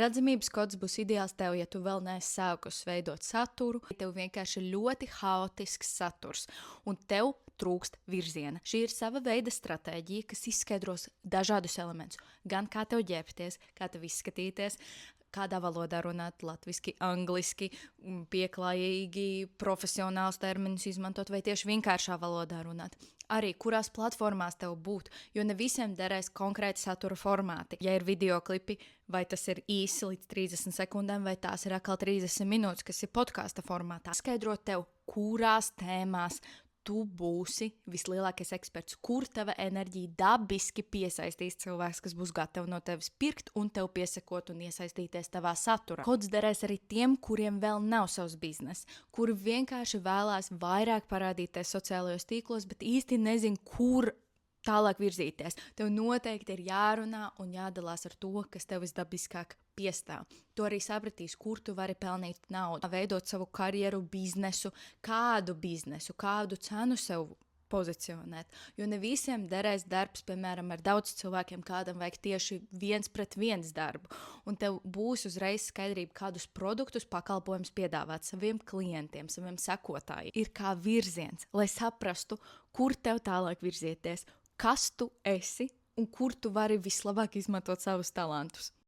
Redzamības kods būs ideāls tev, ja tu vēl neesi sākusi veidot saturu. Tev vienkārši ir ļoti haotisks saturs, un tev trūkst virziena. Šī ir sava veida stratēģija, kas izskaidros dažādus elementus. Gan kā tev ģērbties, kā tev izskatīties, kādā valodā runāt, latviski, angliski, pieklājīgi, profesionāls terminus izmantot vai tieši vienkāršā valodā runāt. Arī kurās platformās tev būt, jo ne visiem derēs konkrēti satura formāti. Ja ir video klipi, vai tas ir īsi līdz 30 sekundēm, vai tās ir atkal 30 minūtes, kas ir podkāsta formātā. Skaidrot tev, kurās tēmās tu būsi vislielākais eksperts, kur tava enerģija dabiski piesaistīs cilvēks, kas būs gatavi no tevis pirkt un tev piesakot un iesaistīties tavā saturā. Kods derēs arī tiem, kuriem vēl nav savs bizness, kuri vienkārši vēlās vairāk parādīties sociālajos tīklos, bet īsti nezin, kur tālāk virzīties. Tev noteikti ir jārunā un jādalās ar to, kas tev visdabiskāk piestāv. Tu arī sapratīs, kur tu vari pelnīt naudu, veidot savu karjeru, biznesu, kādu cenu sev pozicionēt. Jo ne visiem derēs darbs, piemēram, ar daudz cilvēkiem, kādam vajag tieši 1-pret-1 darbu. Un tev būs uzreiz skaidrība, kādus produktus, pakalpojumus piedāvāt saviem klientiem, saviem sekotājiem. Ir kā virziens, lai saprastu, kur tev tālāk virzieties, kas tu esi un kur tu vari vislabāk izmantot savus talantus.